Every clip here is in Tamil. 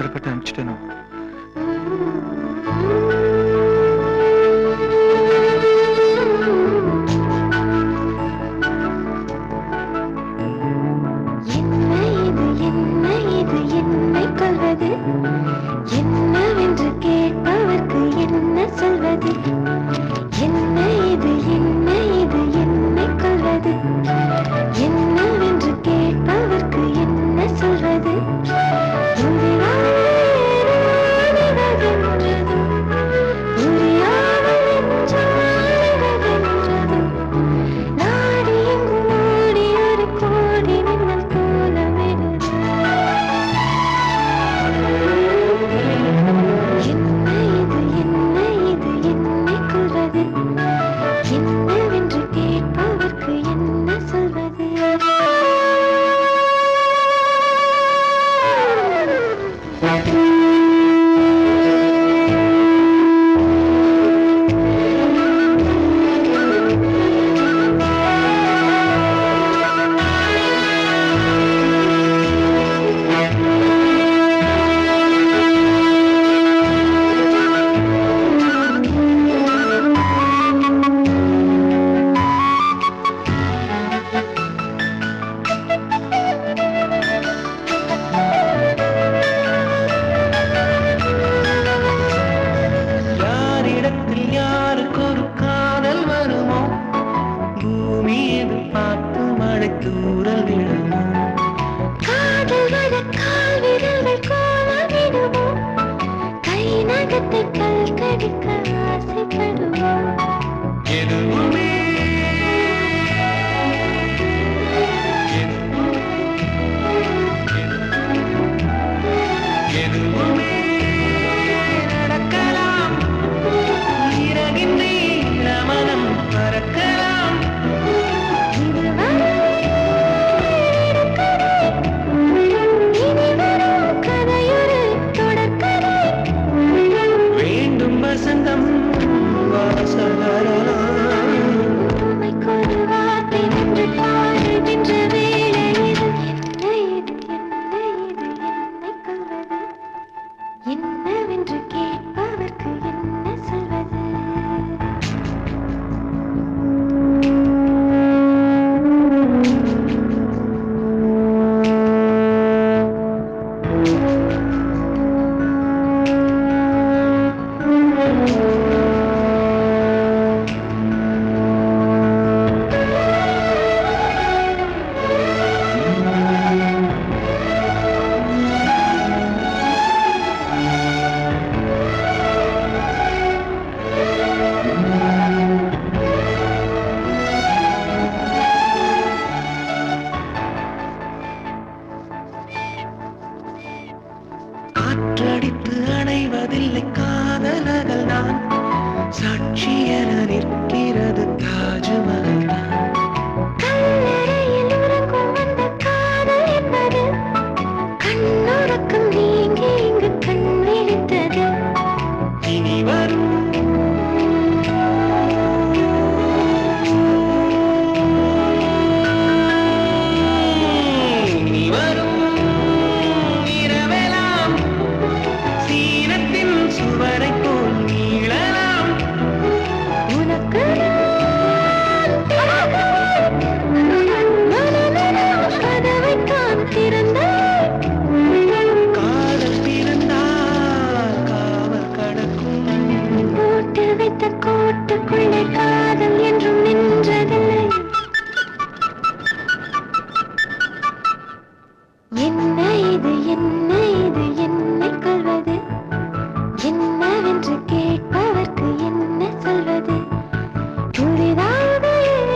அவசரப்பட்டு அனுப்பிச்சிட்டேனோ? என்னவென்று கேட்பவர்க்கு என்ன சொல்வது? என்ன இது என்னை கொள்வது? என்னவென்று கேட்பவர்க்கு என்ன சொல்வது? என்னவென்று கேட்பவர்க்கு என்ன சொல்வது? காற்றடித்து அணைவதில்லை காதலர்கள் தான், சாட்சி என நிற்கிறது தாஜ்மஹல் தான். கல்லறையில் உறங்கும் அந்த காதல் என்பது கண்ணுறக்கம் நீங்கி இங்கு கண் விழித்தது. இனி வரும் கோட்டுக்குள்ளே காதல் என்றும் நின்றதில்லை. என்ன இது என்னை கொள்வது? என்னவென்று கேட்பவர்க்கு என்ன சொல்வது? புதிதாக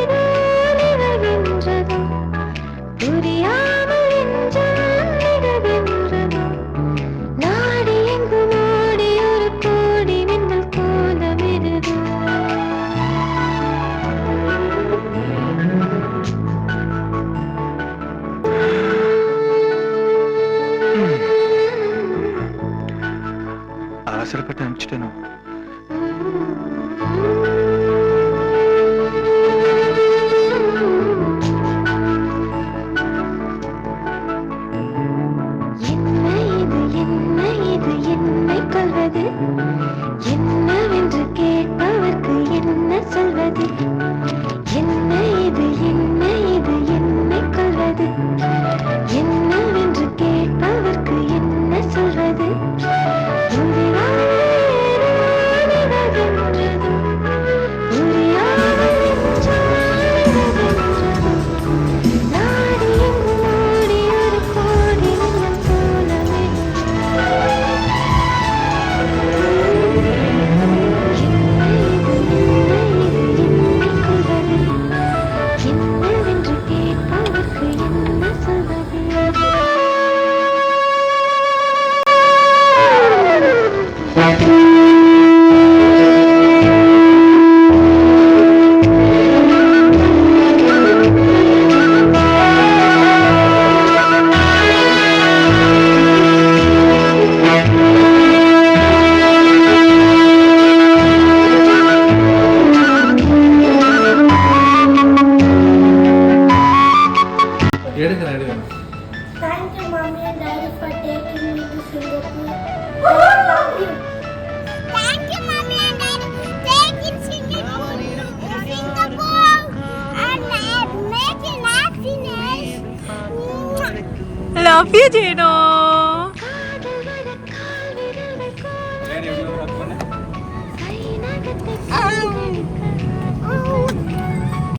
ஏதோ நிகழ்கின்றதோ, புரியாமல் என்றால் நிகழ்கின்றதோ. நாடி எங்கும் ஓடி ஒரு கோடி மின்னல் கோலமிடுதோ. அவசரப்பட்டு அனுப்பிச்சிட்டேனோ? என்ன இது Thank you, mommy and daddy. Take in Singapore and making happiness. Love you ചെയ്യണോ